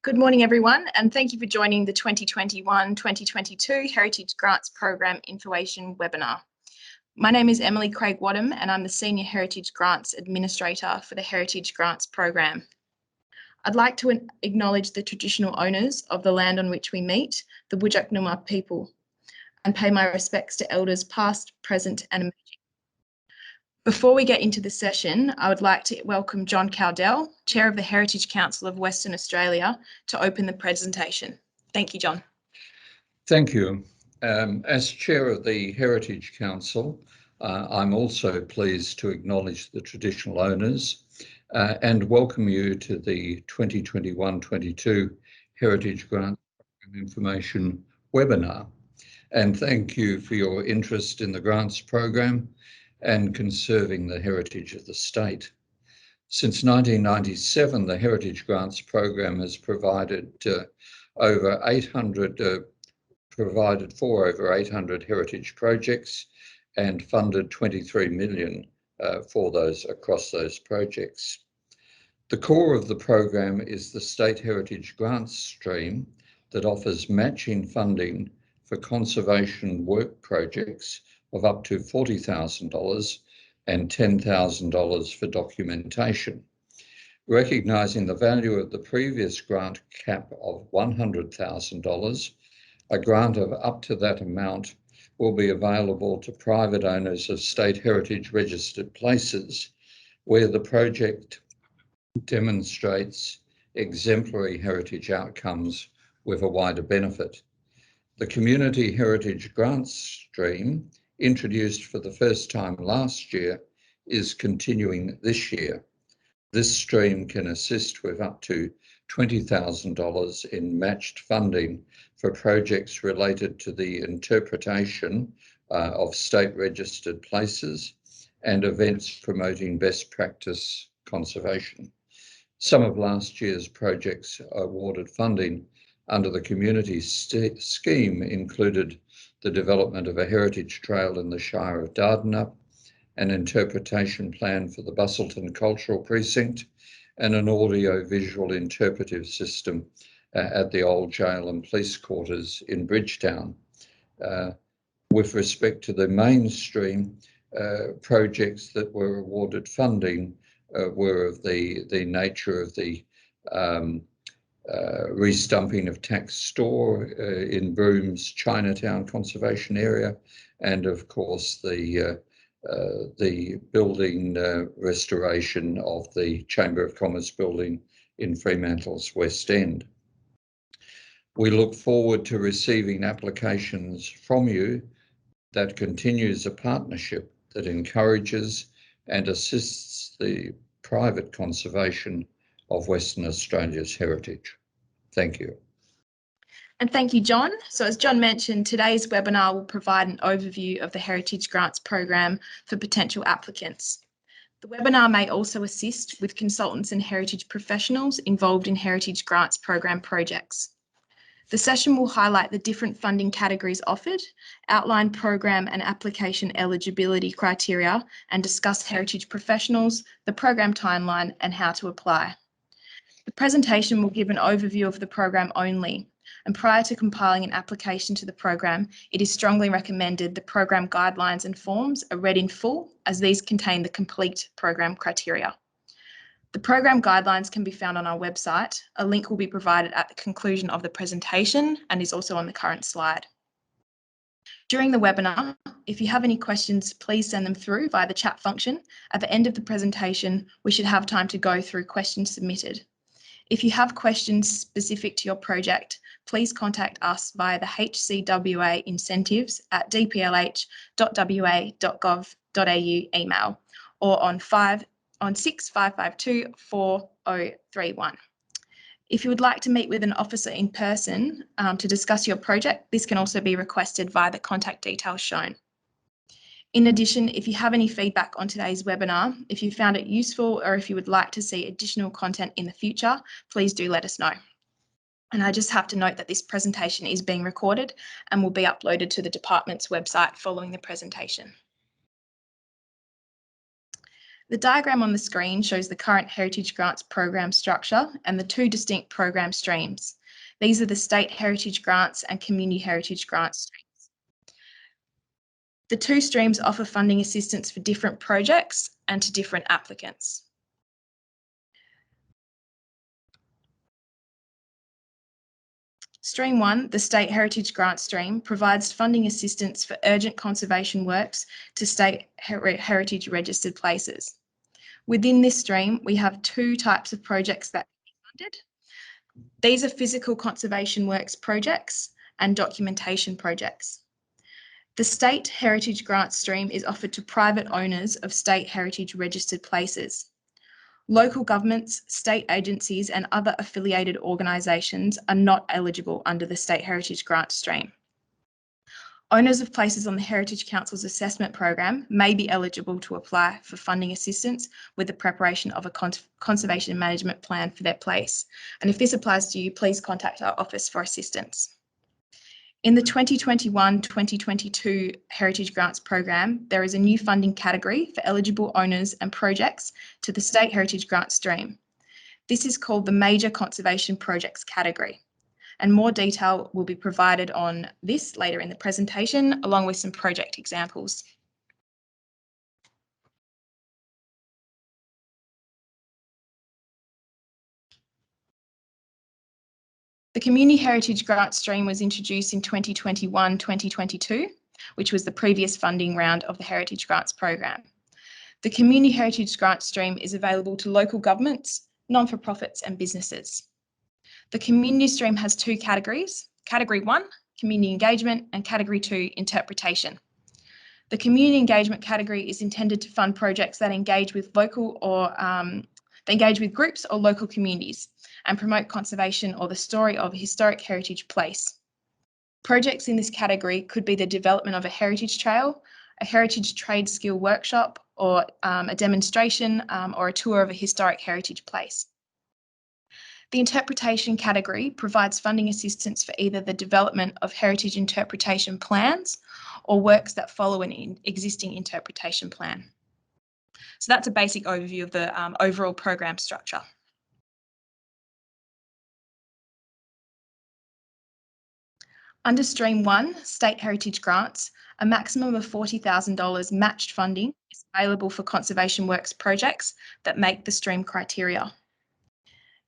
Good morning, everyone, and thank you for joining the 2021-2022 Heritage Grants Program Information webinar. My name is Emily Craig-Wadham, and I'm the Senior Heritage Grants Administrator for the Heritage Grants Program. I'd like to acknowledge the traditional owners of the land on which we meet, the Whadjuk Noongar people, and pay my respects to elders past, present, and emerging. Before we get into the session, I would like to welcome John Cowdell, Chair of the Heritage Council of Western Australia, to open the presentation. Thank you, John. Thank you. As Chair of the Heritage Council, I'm also pleased to acknowledge the traditional owners and welcome you to the 2021-22 Heritage Grant Program Information webinar. And thank you for your interest in the grants program and conserving the heritage of the state. Since 1997, the Heritage Grants Program has provided for over 800 heritage projects and funded 23 million across those projects. The core of the program is the State Heritage Grants stream that offers matching funding for conservation work projects of up to $40,000 and $10,000 for documentation. Recognising the value of the previous grant cap of $100,000, a grant of up to that amount will be available to private owners of state heritage registered places where the project demonstrates exemplary heritage outcomes with a wider benefit. The Community Heritage Grants stream, introduced for the first time last year, is continuing this year. This stream can assist with up to $20,000 in matched funding for projects related to the interpretation of state registered places and events promoting best practice conservation. Some of last year's projects awarded funding under the community scheme included the development of a heritage trail in the Shire of Dardanup, an interpretation plan for the Busselton Cultural Precinct, and an audio-visual interpretive system at the old jail and police quarters in Bridgetown. With respect to the mainstream, projects that were awarded funding were of the nature of the restumping of Tax Store in Broom's Chinatown Conservation Area, and of course the building restoration of the Chamber of Commerce building in Fremantle's West End. We look forward to receiving applications from you that continues a partnership that encourages and assists the private conservation of Western Australia's heritage. Thank you. And thank you, John. So as John mentioned, today's webinar will provide an overview of the Heritage Grants Program for potential applicants. The webinar may also assist with consultants and heritage professionals involved in Heritage Grants Program projects. The session will highlight the different funding categories offered, outline program and application eligibility criteria, and discuss heritage professionals, the program timeline, and how to apply. The presentation will give an overview of the program only, and prior to compiling an application to the program, it is strongly recommended the program guidelines and forms are read in full, as these contain the complete program criteria. The program guidelines can be found on our website. A link will be provided at the conclusion of the presentation and is also on the current slide. During the webinar, if you have any questions, please send them through via the chat function. At the end of the presentation, we should have time to go through questions submitted. If you have questions specific to your project, please contact us via the HCWA incentives at dplh.wa.gov.au email or on 6552 4031. If you would like to meet with an officer in person to discuss your project, this can also be requested via the contact details shown. In addition, if you have any feedback on today's webinar, if you found it useful or if you would like to see additional content in the future, please do let us know. And I just have to note that this presentation is being recorded and will be uploaded to the department's website following the presentation. The diagram on the screen shows the current Heritage Grants program structure and the two distinct program streams. These are the State Heritage Grants and Community Heritage Grants streams. The two streams offer funding assistance for different projects and to different applicants. Stream 1, the State Heritage Grant Stream, provides funding assistance for urgent conservation works to state heritage registered places. Within this stream, we have two types of projects that can be funded. These are physical conservation works projects and documentation projects. The State Heritage Grant Stream is offered to private owners of state heritage registered places. Local governments, state agencies and other affiliated organisations are not eligible under the State Heritage Grant Stream. Owners of places on the Heritage Council's assessment program may be eligible to apply for funding assistance with the preparation of a conservation management plan for their place. And if this applies to you, please contact our office for assistance. In the 2021-2022 Heritage Grants program, there is a new funding category for eligible owners and projects to the State Heritage Grant Stream. This is called the Major Conservation Projects category, and more detail will be provided on this later in the presentation, along with some project examples. The Community Heritage Grant Stream was introduced in 2021-2022, which was the previous funding round of the Heritage Grants program. The Community Heritage Grant Stream is available to local governments, non-for-profits and businesses. The Community Stream has two categories, Category 1, Community Engagement, and Category 2, Interpretation. The Community Engagement category is intended to fund projects that engage with local or they engage with groups or local communities and promote conservation or the story of a historic heritage place. Projects in this category could be the development of a heritage trail, a heritage trade skill workshop, or a demonstration or a tour of a historic heritage place. The interpretation category provides funding assistance for either the development of heritage interpretation plans or works that follow an existing interpretation plan. So that's a basic overview of the overall program structure. Under Stream 1, State Heritage Grants, a maximum of $40,000 matched funding is available for conservation works projects that make the stream criteria.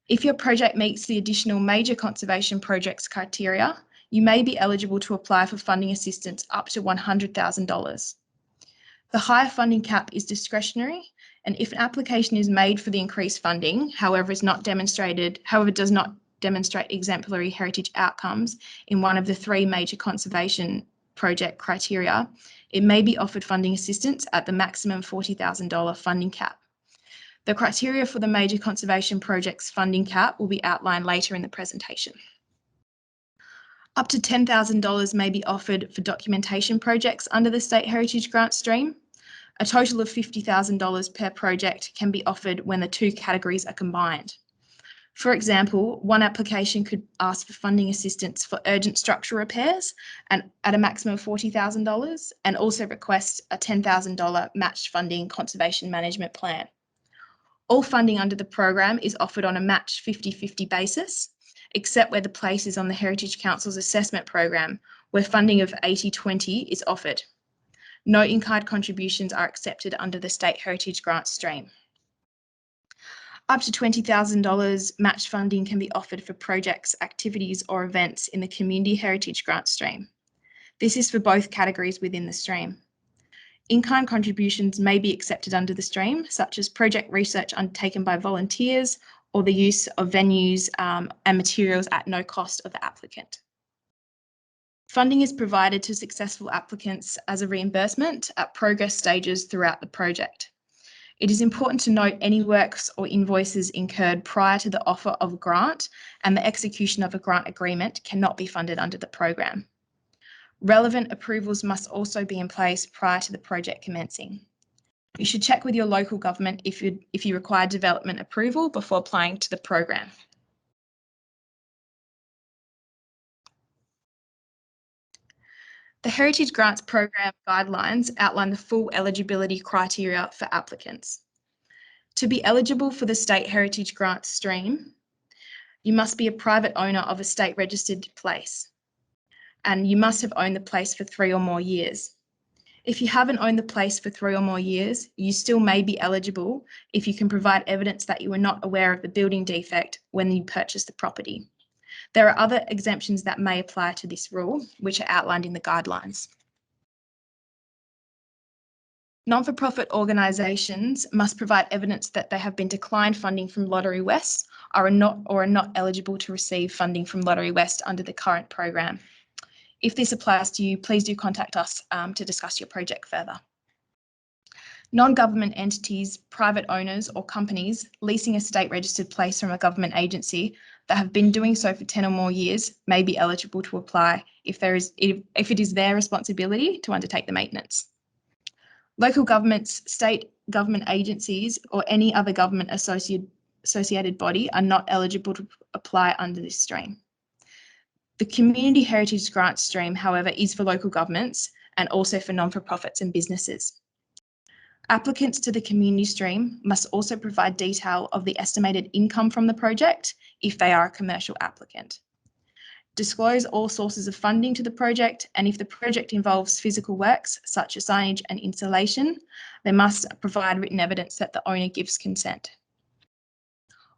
If your project meets the additional major conservation projects criteria, you may be eligible to apply for funding assistance up to $100,000. The higher funding cap is discretionary, and if an application is made for the increased funding, however, does not demonstrate exemplary heritage outcomes in one of the three major conservation project criteria, it may be offered funding assistance at the maximum $40,000 funding cap. The criteria for the major conservation projects funding cap will be outlined later in the presentation. Up to $10,000 may be offered for documentation projects under the State Heritage Grant Stream. A total of $50,000 per project can be offered when the two categories are combined. For example, one application could ask for funding assistance for urgent structural repairs and at a maximum of $40,000 and also request a $10,000 matched funding conservation management plan. All funding under the program is offered on a matched 50-50 basis, except where the place is on the Heritage Council's assessment program, where funding of 80-20 is offered. No in-kind contributions are accepted under the State Heritage Grant Stream. Up to $20,000 matched funding can be offered for projects, activities or events in the Community Heritage Grant Stream. This is for both categories within the stream. In-kind contributions may be accepted under the stream, such as project research undertaken by volunteers or the use of venues and materials at no cost of the applicant. Funding is provided to successful applicants as a reimbursement at progress stages throughout the project. It is important to note any works or invoices incurred prior to the offer of a grant and the execution of a grant agreement cannot be funded under the program. Relevant approvals must also be in place prior to the project commencing. You should check with your local government if you require development approval before applying to the program. The Heritage Grants Program guidelines outline the full eligibility criteria for applicants. To be eligible for the State Heritage Grant stream, you must be a private owner of a state registered place, and you must have owned the place for 3 or more years. If you haven't owned the place for 3 or more years, you still may be eligible if you can provide evidence that you were not aware of the building defect when you purchased the property. There are other exemptions that may apply to this rule, which are outlined in the guidelines. Non-for-profit organisations must provide evidence that they have been declined funding from Lottery West or are not eligible to receive funding from Lottery West under the current program. If this applies to you, please do contact us to discuss your project further. Non-government entities, private owners or companies leasing a state registered place from a government agency that have been doing so for 10 or more years may be eligible to apply if it is their responsibility to undertake the maintenance. Local governments, state government agencies or any other government associated body are not eligible to apply under this stream. The Community Heritage Grant stream, however, is for local governments and also for non-for-profits and businesses. Applicants to the community stream must also provide detail of the estimated income from the project if they are a commercial applicant. Disclose all sources of funding to the project, and if the project involves physical works such as signage and installation, they must provide written evidence that the owner gives consent.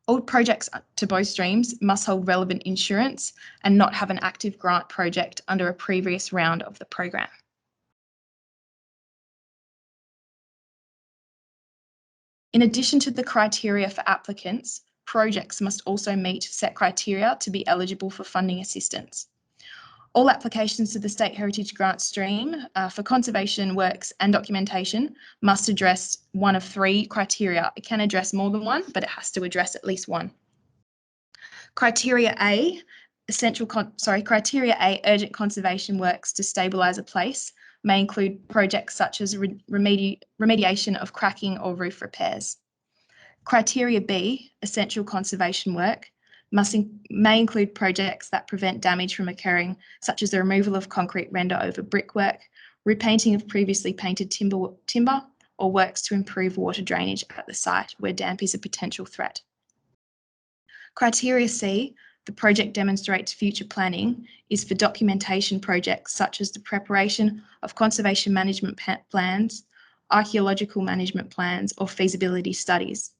All projects to both streams must hold relevant insurance and not have an active grant project under a previous round of the program. In addition to the criteria for applicants, projects must also meet set criteria to be eligible for funding assistance. All applications to the State Heritage Grant stream for conservation works and documentation must address one of 3 criteria. It can address more than one, but it has to address at least one. Criteria A, urgent conservation works to stabilise a place may include projects such as remediation of cracking or roof repairs. Criteria B, essential conservation work, may include projects that prevent damage from occurring, such as the removal of concrete render over brickwork, repainting of previously painted timber, or works to improve water drainage at the site where damp is a potential threat. Criteria C, the project demonstrates future planning, is for documentation projects such as the preparation of conservation management plans, archaeological management plans, or feasibility studies.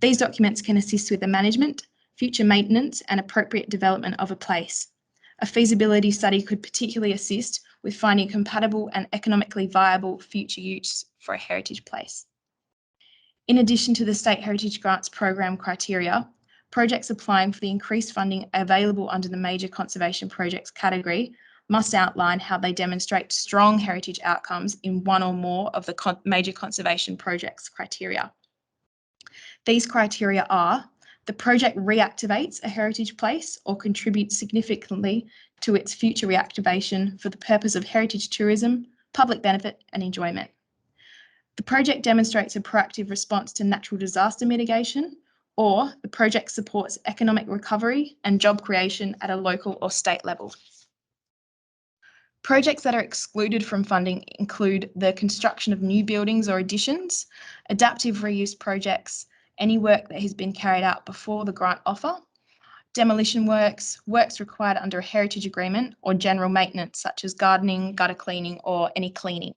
These documents can assist with the management, future maintenance, and appropriate development of a place. A feasibility study could particularly assist with finding compatible and economically viable future use for a heritage place. In addition to the State Heritage Grants Program criteria, projects applying for the increased funding available under the Major Conservation Projects category must outline how they demonstrate strong heritage outcomes in one or more of the Major Conservation Projects criteria. These criteria are: the project reactivates a heritage place or contributes significantly to its future reactivation for the purpose of heritage tourism, public benefit and enjoyment. The project demonstrates a proactive response to natural disaster mitigation, or the project supports economic recovery and job creation at a local or state level. Projects that are excluded from funding include the construction of new buildings or additions, adaptive reuse projects, any work that has been carried out before the grant offer, demolition works, works required under a heritage agreement, or general maintenance such as gardening, gutter cleaning, or any cleaning.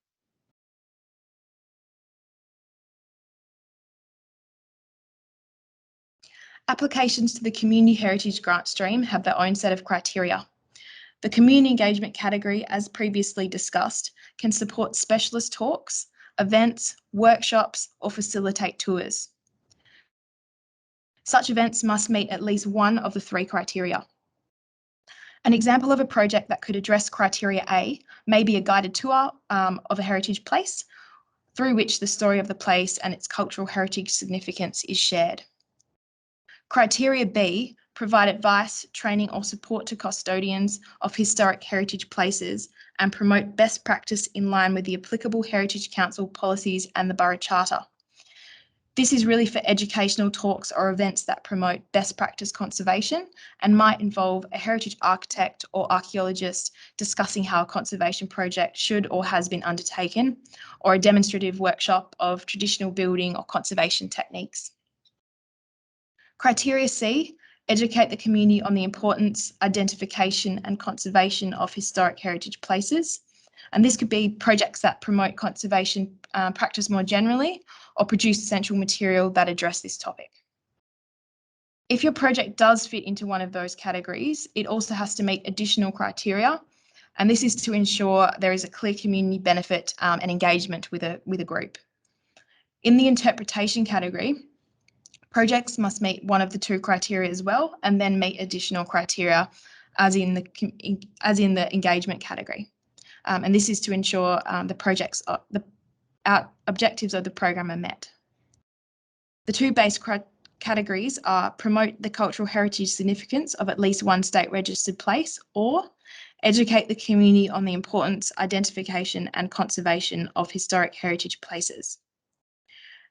Applications to the Community Heritage Grant stream have their own set of criteria. The community engagement category, as previously discussed, can support specialist talks, events, workshops, or facilitate tours. Such events must meet at least one of the 3 criteria. An example of a project that could address criteria A may be a guided tour of a heritage place, through which the story of the place and its cultural heritage significance is shared. Criteria B, provide advice, training or support to custodians of historic heritage places and promote best practice in line with the applicable Heritage Council policies and the Borough Charter. This is really for educational talks or events that promote best practice conservation and might involve a heritage architect or archaeologist discussing how a conservation project should or has been undertaken, or a demonstrative workshop of traditional building or conservation techniques. Criteria C, educate the community on the importance, identification and conservation of historic heritage places. And this could be projects that promote conservation practice more generally, or produce essential material that address this topic. If your project does fit into one of those categories, it also has to meet additional criteria, and this is to ensure there is a clear community benefit and engagement with a group. In the interpretation category, projects must meet one of the two criteria as well, and then meet additional criteria as in the engagement category. And this is to ensure the objectives of the program are met. The two base categories are promote the cultural heritage significance of at least one state registered place, or educate the community on the importance, identification and conservation of historic heritage places.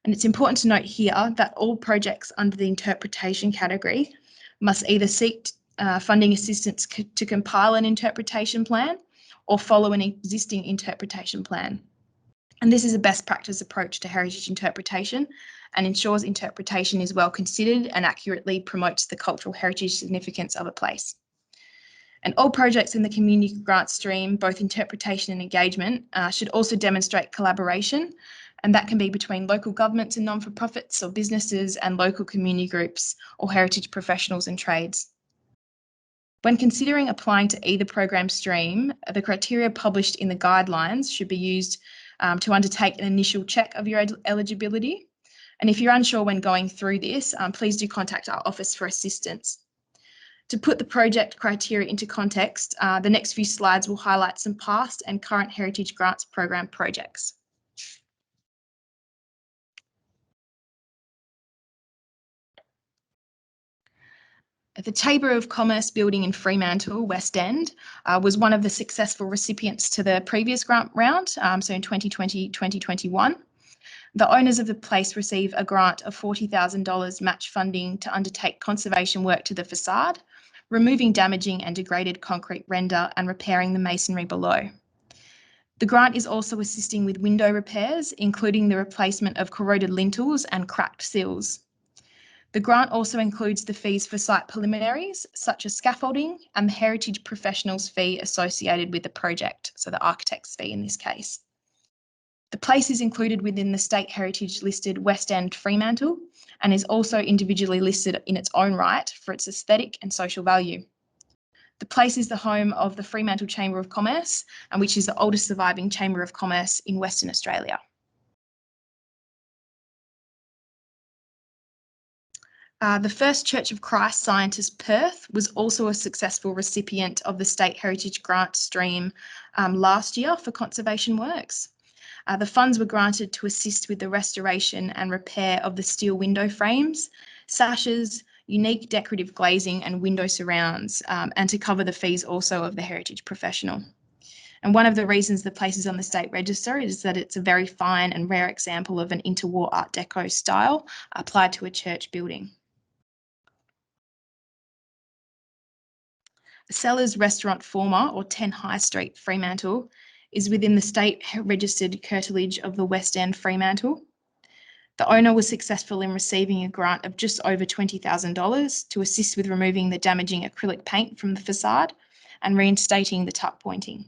And it's important to note here that all projects under the interpretation category must either seek funding assistance to compile an interpretation plan or follow an existing interpretation plan. And this is a best practice approach to heritage interpretation and ensures interpretation is well considered and accurately promotes the cultural heritage significance of a place. And all projects in the community grant stream, both interpretation and engagement, should also demonstrate collaboration, and that can be between local governments and non-for-profits or businesses and local community groups or heritage professionals and trades. When considering applying to either program stream, the criteria published in the guidelines should be used to undertake an initial check of your eligibility. And if you're unsure when going through this, please do contact our office for assistance. To put the project criteria into context, the next few slides will highlight some past and current Heritage Grants Program projects. The Chamber of Commerce building in Fremantle, West End, was one of the successful recipients to the previous grant round, so in 2020-2021. The owners of the place receive a grant of $40,000 match funding to undertake conservation work to the facade, removing damaging and degraded concrete render and repairing the masonry below. The grant is also assisting with window repairs, including the replacement of corroded lintels and cracked sills. The grant also includes the fees for site preliminaries, such as scaffolding, and the heritage professionals fee associated with the project, so the architect's fee in this case. The place is included within the State Heritage listed West End Fremantle and is also individually listed in its own right for its aesthetic and social value. The place is the home of the Fremantle Chamber of Commerce, and which is the oldest surviving Chamber of Commerce in Western Australia. The First Church of Christ Scientist Perth was also a successful recipient of the State Heritage Grant Stream last year for conservation works. The funds were granted to assist with the restoration and repair of the steel window frames, sashes, unique decorative glazing and window surrounds, and to cover the fees also of the heritage professional. And one of the reasons the place is on the state register is that it's a very fine and rare example of an interwar Art Deco style applied to a church building. Sellers Restaurant Former, or 10 High Street, Fremantle, is within the state registered curtilage of the West End, Fremantle. The owner was successful in receiving a grant of just over $20,000 to assist with removing the damaging acrylic paint from the facade and reinstating the tuck pointing.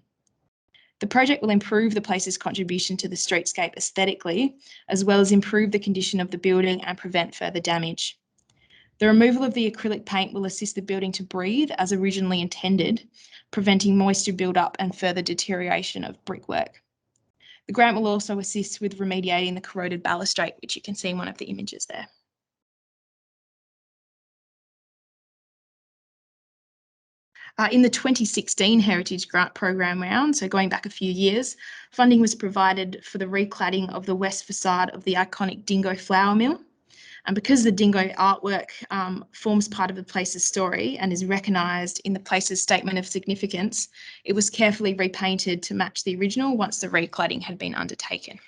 The project will improve the place's contribution to the streetscape aesthetically, as well as improve the condition of the building and prevent further damage. The removal of the acrylic paint will assist the building to breathe as originally intended, preventing moisture build-up and further deterioration of brickwork. The grant will also assist with remediating the corroded balustrade, which you can see in one of the images there. In the 2016 Heritage Grant Program round, so going back a few years, funding was provided for the recladding of the west facade of the iconic Dingo Flour Mill. And because the dingo artwork forms part of the place's story and is recognised in the place's statement of significance, it was carefully repainted to match the original once the recladding had been undertaken.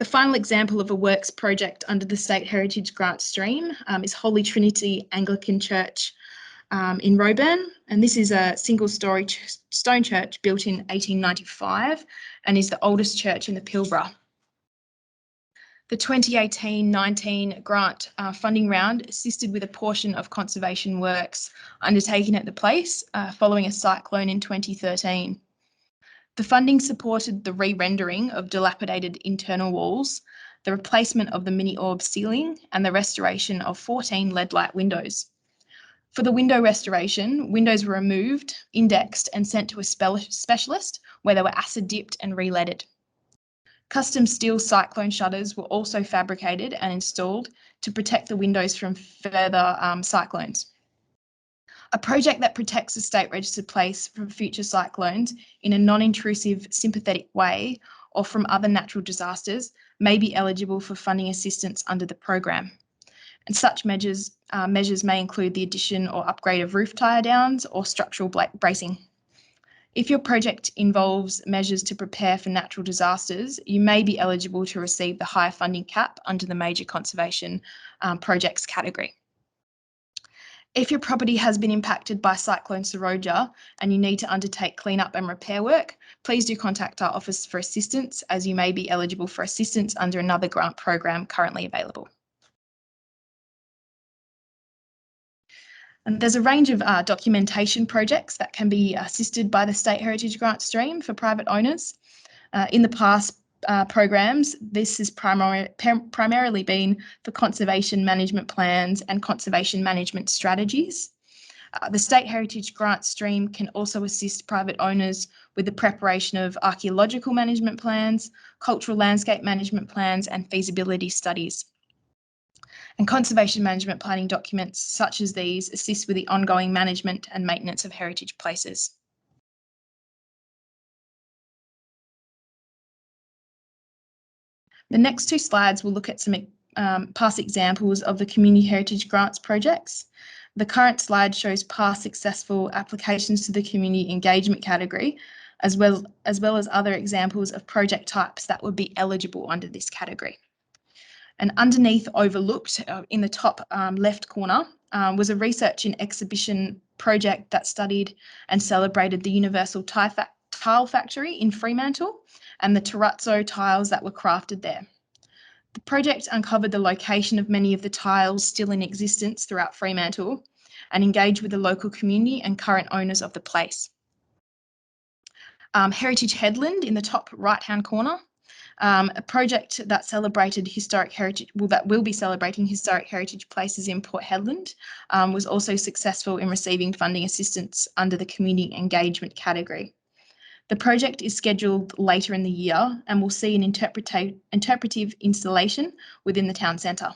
The final example of a works project under the State Heritage Grant stream is Holy Trinity Anglican Church in Roebourne, and this is a single-storey stone church built in 1895 and is the oldest church in the Pilbara. The 2018-19 grant funding round assisted with a portion of conservation works undertaken at the place following a cyclone in 2013. The funding supported the re-rendering of dilapidated internal walls, the replacement of the mini-orb ceiling, and the restoration of 14 LED light windows. For the window restoration, windows were removed, indexed, and sent to a specialist where they were acid dipped and re-leaded. Custom steel cyclone shutters were also fabricated and installed to protect the windows from further cyclones. A project that protects a state registered place from future cyclones in a non-intrusive, sympathetic way or from other natural disasters may be eligible for funding assistance under the program. And such measures may include the addition or upgrade of roof tire downs or structural bracing. If your project involves measures to prepare for natural disasters, you may be eligible to receive the higher funding cap under the major conservation projects category. If your property has been impacted by Cyclone Seroja and you need to undertake cleanup and repair work, please do contact our office for assistance, as you may be eligible for assistance under another grant program currently available. And there's a range of documentation projects that can be assisted by the State Heritage Grant stream for private owners. In the past programs, this has primarily been for conservation management plans and conservation management strategies. The State Heritage Grant stream can also assist private owners with the preparation of archaeological management plans, cultural landscape management plans, and feasibility studies. And conservation management planning documents such as these assist with the ongoing management and maintenance of heritage places. The next two slides will look at some past examples of the Community Heritage Grants projects. The current slide shows past successful applications to the community engagement category, as well as other examples of project types that would be eligible under this category. And underneath, overlooked in the top left corner, was a research and exhibition project that studied and celebrated the Universal Tile Factory in Fremantle and the terrazzo tiles that were crafted there. The project uncovered the location of many of the tiles still in existence throughout Fremantle and engaged with the local community and current owners of the place. Heritage Headland in the top right-hand corner, a project that celebrated historic heritage, that will be celebrating historic heritage places in Port Hedland, was also successful in receiving funding assistance under the community engagement category. The project is scheduled later in the year and will see an interpretive installation within the town centre.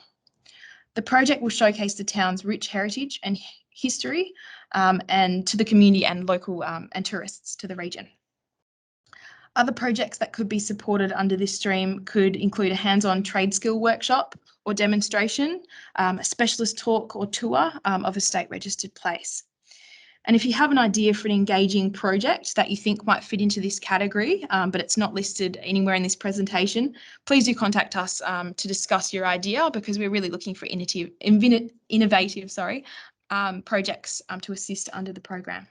The project will showcase the town's rich heritage and history and to the community and local and tourists to the region. Other projects that could be supported under this stream could include a hands-on trade skill workshop or demonstration, a specialist talk or tour of a state registered place. And if you have an idea for an engaging project that you think might fit into this category, but it's not listed anywhere in this presentation, please do contact us to discuss your idea, because we're really looking for innovative projects to assist under the program.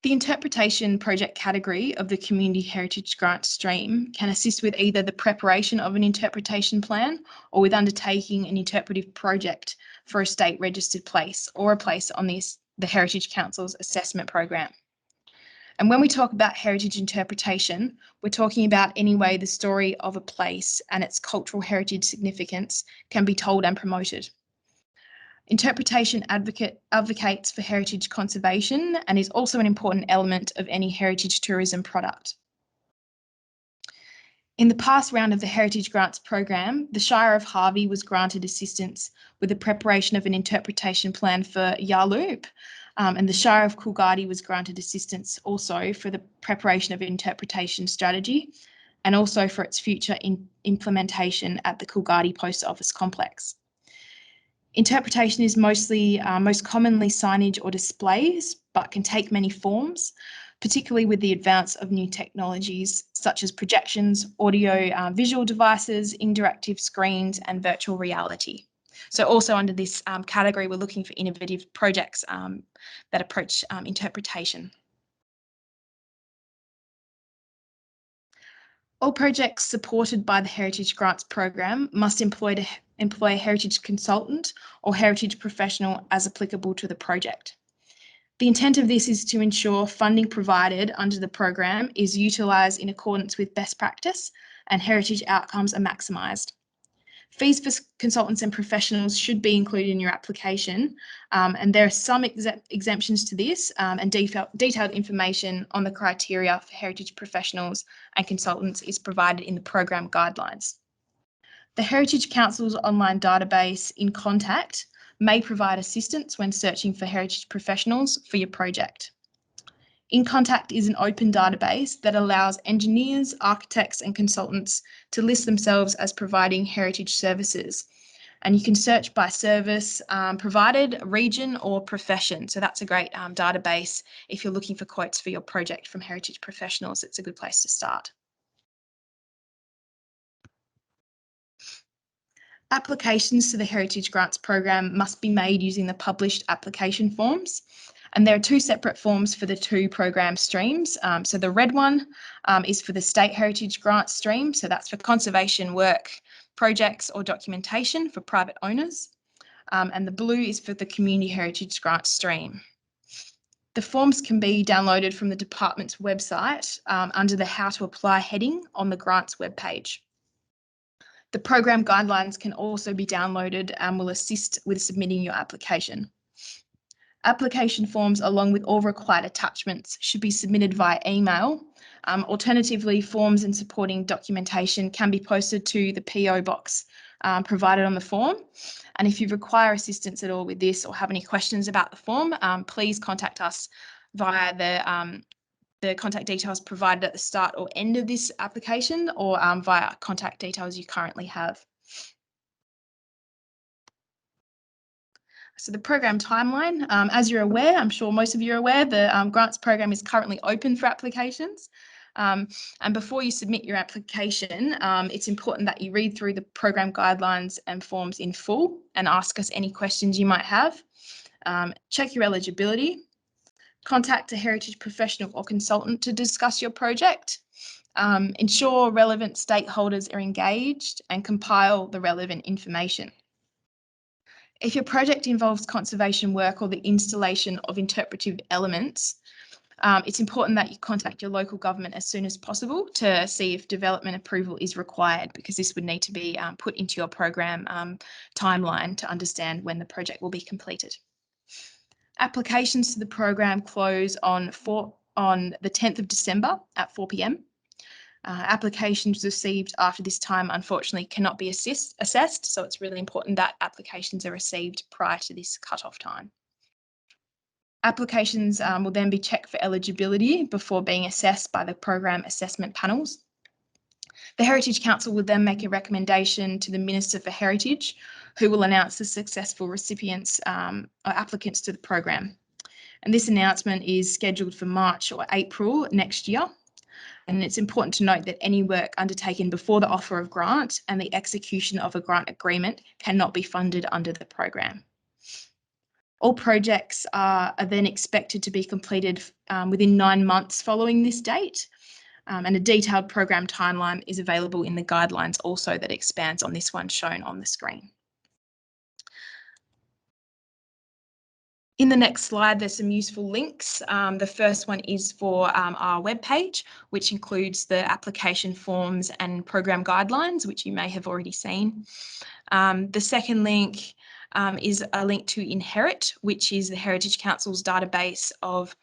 The interpretation project category of the Community Heritage Grant stream can assist with either the preparation of an interpretation plan or with undertaking an interpretive project for a state registered place or a place on the Heritage Council's assessment program. And when we talk about heritage interpretation, we're talking about any way the story of a place and its cultural heritage significance can be told and promoted. Interpretation advocates for heritage conservation and is also an important element of any heritage tourism product. In the past round of the Heritage Grants program, the Shire of Harvey was granted assistance with the preparation of an interpretation plan for Yarloop, and the Shire of Coolgardie was granted assistance also for the preparation of an interpretation strategy and also for its future implementation at the Coolgardie Post Office complex. Interpretation is most commonly signage or displays, but can take many forms. particularly with the advance of new technologies such as projections, audio visual devices, interactive screens, and virtual reality. So also under this category, we're looking for innovative projects that approach interpretation. All projects supported by the Heritage Grants Program must employ a heritage consultant or heritage professional as applicable to the project. The intent of this is to ensure funding provided under the program is utilised in accordance with best practice and heritage outcomes are maximised. Fees for consultants and professionals should be included in your application, and there are some exemptions to this, and detailed information on the criteria for heritage professionals and consultants is provided in the program guidelines. The Heritage Council's online database In Contact may provide assistance when searching for heritage professionals for your project. In Contact is an open database that allows engineers, architects and consultants to list themselves as providing heritage services. And you can search by service provided, region or profession. So that's a great database if you're looking for quotes for your project from heritage professionals. It's a good place to start. Applications to the Heritage Grants Program must be made using the published application forms. And there are two separate forms for the two program streams. So the red one is for the State Heritage Grants stream. So that's for conservation work, projects or documentation for private owners. And the blue is for the Community Heritage Grants stream. The forms can be downloaded from the department's website under the How to Apply heading on the grants webpage. The program guidelines can also be downloaded and will assist with submitting your application. Application forms, along with all required attachments, should be submitted via email. Alternatively, forms and supporting documentation can be posted to the PO box provided on the form. And if you require assistance at all with this or have any questions about the form, please contact us via the contact details provided at the start or end of this application or via contact details you currently have. So the program timeline, as you're aware, I'm sure most of you are aware, the grants program is currently open for applications. And before you submit your application, it's important that you read through the program guidelines and forms in full and ask us any questions you might have. Check your eligibility. Contact a heritage professional or consultant to discuss your project. Ensure relevant stakeholders are engaged and compile the relevant information. If your project involves conservation work or the installation of interpretive elements, it's important that you contact your local government as soon as possible to see if development approval is required, because this would need to be put into your program timeline to understand when the project will be completed. Applications to the program close on the 10th of December at 4 p.m. Applications received after this time, unfortunately, cannot be assessed, so it's really important that applications are received prior to this cut-off time. Applications will then be checked for eligibility before being assessed by the program assessment panels. The Heritage Council will then make a recommendation to the Minister for Heritage, who will announce the successful recipients or applicants to the program. And this announcement is scheduled for March or April next year. And it's important to note that any work undertaken before the offer of grant and the execution of a grant agreement cannot be funded under the program. All projects are then expected to be completed within 9 months following this date. And a detailed program timeline is available in the guidelines also that expands on this one shown on the screen. In the next slide, there's some useful links. The first one is for our webpage, which includes the application forms and program guidelines, which you may have already seen. The second link is a link to Inherit, which is the Heritage Council's database of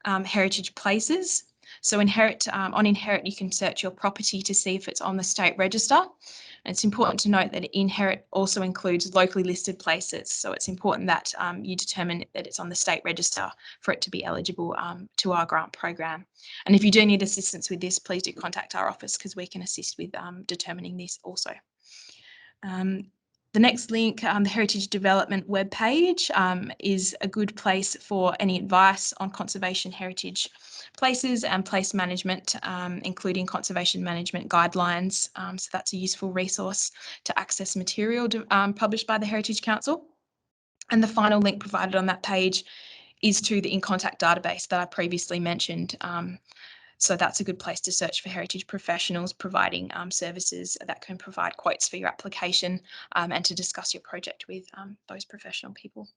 heritage places. So on Inherit, you can search your property to see if it's on the state register. And it's important to note that Inherit also includes locally listed places. So it's important that you determine that it's on the state register for it to be eligible to our grant program. And if you do need assistance with this, please do contact our office because we can assist with determining this also. The next link, the Heritage Development webpage, is a good place for any advice on conservation heritage places and place management, including conservation management guidelines. So that's a useful resource to access material published by the Heritage Council. And the final link provided on that page is to the In Contact database that I previously mentioned. So that's a good place to search for heritage professionals providing services that can provide quotes for your application and to discuss your project with those professional people.